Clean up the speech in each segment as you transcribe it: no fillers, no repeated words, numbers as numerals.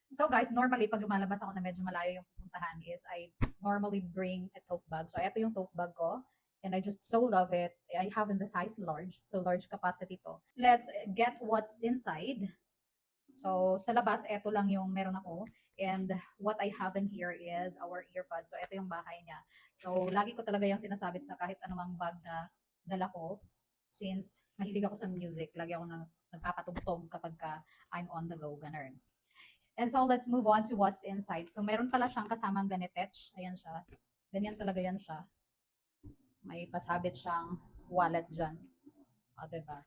So guys, normally pag lumalabas ako na medyo malayo yung pupuntahan is I normally bring a tote bag. So ito yung tote bag ko and I just so love it. I have in the size large, so large capacity to. Let's get what's inside. So sa labas, ito lang yung meron ako. And what I have in here is our earbuds. So ito yung bahay niya. So lagi ko talaga yung sinasabit sa kahit anumang bag na dala ko since mahilig ako sa music. Lagi ako nagkakatugtog kapag I'm on the go, ganun. And so let's move on to what's inside. So meron pala siyang kasamang ganitech. Ayan siya. Ganyan talaga yan siya. May pasabit siyang wallet dyan. O, diba?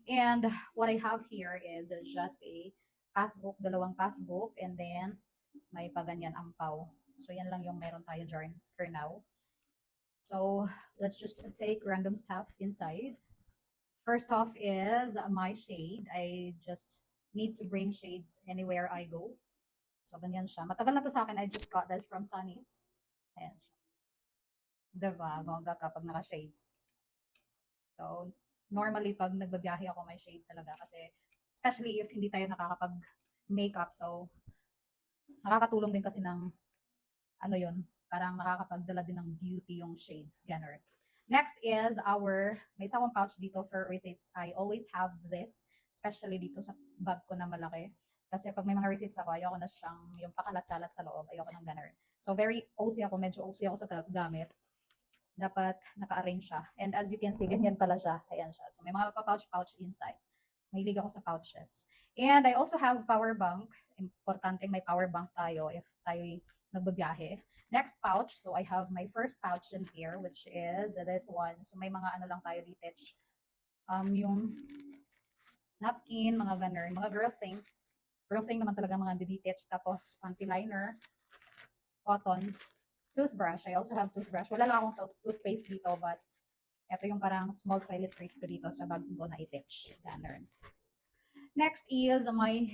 And what I have here is just a passbook, dalawang passbook, and then may paganyan ampaw. So yan lang yung meron tayo dyan for now. So let's just take random stuff inside. First off is my shade. I just need to bring shades anywhere I go. So, ganyan siya. Matagal na to sa akin. I just got this from Sunny's. Ayan siya. Diba? Bongga kapag naka-shades. So, normally, pag nagbabiyahe ako, may shade talaga. Kasi, especially if hindi tayo nakakapag-makeup. So, nakakatulong din kasi ng, ano yun, parang nakakapagdala din ng beauty yung shades. Ganun. Next is may isang pouch dito for receipts. I always have this, especially dito sa bag ko na malaki. Kasi pag may mga receipts ako, ayoko na siyang yung pakalat-kalat sa loob. Ayoko ng ganun. So, very OC ako. Medyo OC ako sa gamit. Dapat naka-arrange siya. And as you can see, ganyan pala siya. Ayan siya. So, may mga pouch inside. Mahilig ako sa pouches. And I also have power bank. Importante may power bank tayo if tayo nagbabiyahe. Next pouch. So, I have my first pouch in here, which is this one. So, may mga ano lang tayo dito. Yung napkin, mga ganun, mga girl thing. Girl thing naman talaga mga detach. Tapos, panty liner, cotton, toothbrush. I also have toothbrush. Wala lang akong toothpaste dito, but ito yung parang small toiletries ko dito sa bag ko na itich. Ganun. Next is my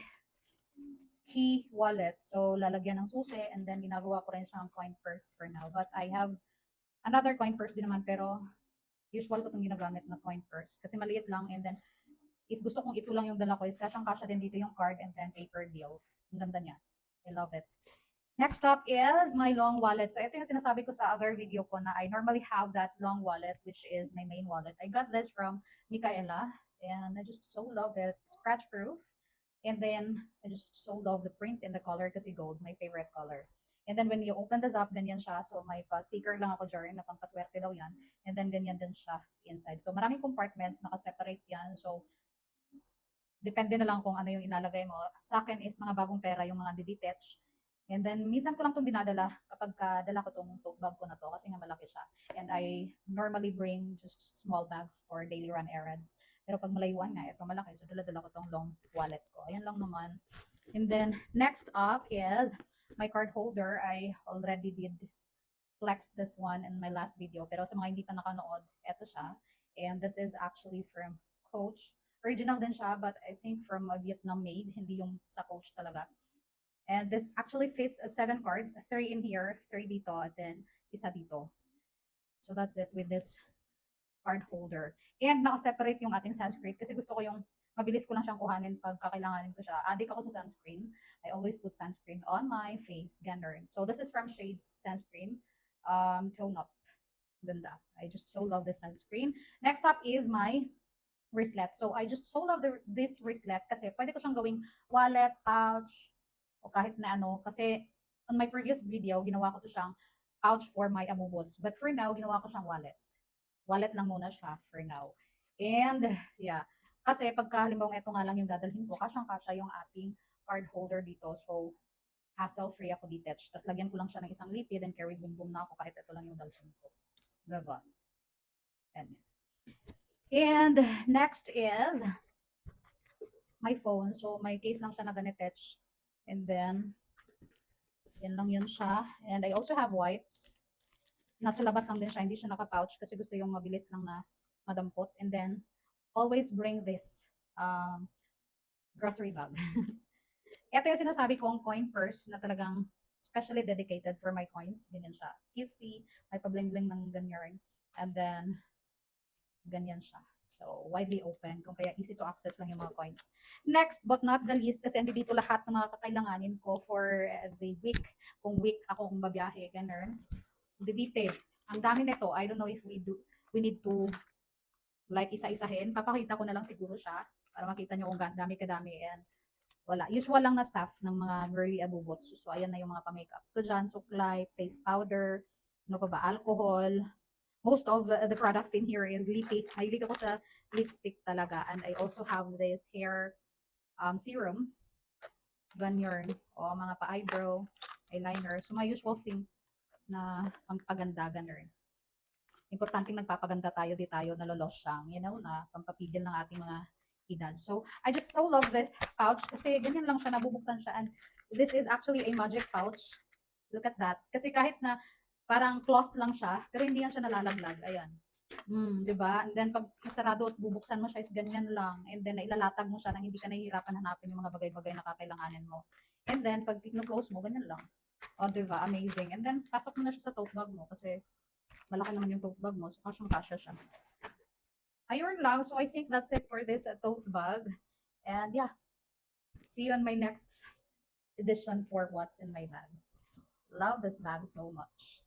key wallet. So, lalagyan ng susi and then ginagawa ko rin siyang coin purse for now. But I have another coin purse din naman pero usual ko itong ginagamit na coin purse kasi maliit lang and then if gusto kong ito lang yung dala ko is kasyang-kasya din dito yung card and then paper deal. Ang ganda niya. I love it. Next up is my long wallet. So ito yung sinasabi ko sa other video ko na I normally have that long wallet which is my main wallet. I got this from Micaela and I just so love it. Scratch proof. And then I just so love the print and the color kasi gold, my favorite color. And then when you open this up, ganyan siya. So may pa-sticker lang ako dyan na pampaswerte daw yan. And then ganyan din siya inside. So maraming compartments, naka-separate yan. So depende na lang kung ano yung inalagay mo. Sa akin is mga bagong pera yung mga detach. And then, minsan ko lang itong dinadala kapag dala ko itong tote bag ko na to kasi nga malaki siya. And I normally bring just small bags for daily run errands. Pero pag malayuan nga, ito malaki. So, dala-dala ko itong long wallet ko. Ayan lang naman. And then, next up is my card holder. I already did flex this one in my last video. Pero sa mga hindi pa nakanood, ito siya. And this is actually from Coach. Original din siya, but I think from a Vietnam made, hindi yung sa Coach talaga. And this actually fits 7 cards, 3 in here, 3 dito, and then isa dito. So that's it with this card holder. And naka-separate yung ating sunscreen kasi gusto ko yung mabilis ko lang siyang kuhanin pag kakailanganin ko siya. Adik ako sa sunscreen. I always put sunscreen on my face. Ganun. So this is from Shades Sunscreen. Tone Up. Ganda. I just so love this sunscreen. Next up is my wristlet. So I just so love this wristlet kasi pwede ko siyang gawing wallet, pouch, o kahit na ano. Kasi on my previous video, ginawa ko to siyang pouch for my amubots. But for now, ginawa ko siyang wallet. Wallet lang muna siya for now. And yeah, kasi pagka halimbawa ito nga lang yung dadalhin ko, kasyang-kasya yung ating card holder dito. So, hassle-free ako detach. Tapos lagyan ko lang siya ng isang lipid and carry boom boom na ako kahit ito lang yung dalhin ko. Diba? And next is my phone. So, may case lang siya na ganitech. And then, yan lang yun siya. And I also have wipes. Nasa labas lang din siya. Hindi siya naka-pouch kasi gusto yung mabilis lang na madampot. And then, always bring this grocery bag. Ito yung sinasabi kong coin purse na talagang specially dedicated for my coins. Ganyan siya. Cutesy. May pabling-bling ng ganyan. And then, ganyan siya. So, widely open, kung kaya easy to access lang yung mga coins. Next but not the least, kasi andi dito lahat ng mga kakailanganin ko for the week. Kung week ako kung babiyahe, ganun. Dito, ang dami nito. I don't know if we need to like isa-isahin. Papakita ko na lang siguro siya para makita nyo kung dami kadami. And wala. Usual lang na stuff ng mga girly abubots. So, ayan na yung mga pa-makeups ko dyan. Suklay, face powder, ano pa ba, alcohol. Most of the products in here is lippy. Mahilig ako sa lipstick talaga. And I also have this hair serum. Ganyan. O mga pa-eyebrow, eyeliner. So, my usual thing na pangpaganda, ganun. Importante nagpapaganda tayo, di tayo nalolosyang, you know, na pampapigil ng ating mga edad. So, I just so love this pouch kasi ganyan lang siya, nabubuksan siya. And this is actually a magic pouch. Look at that. Kasi kahit na parang cloth lang siya, pero hindi yan siya nalalaglag. Ayan. Di ba? And then pag sarado at bubuksan mo siya is ganyan lang. And then nailalatag mo siya nang hindi ka nahihirapan hanapin yung mga bagay-bagay na kakailanganin mo. And then pag close mo, ganyan lang. O, di ba? Amazing. And then pasok mo na siya sa tote bag mo kasi malaki naman yung tote bag mo. So, kasyang-kasya siya. Ayun lang. So, I think that's it for this tote bag. And yeah, see you on my next edition for what's in my bag. Love this bag so much.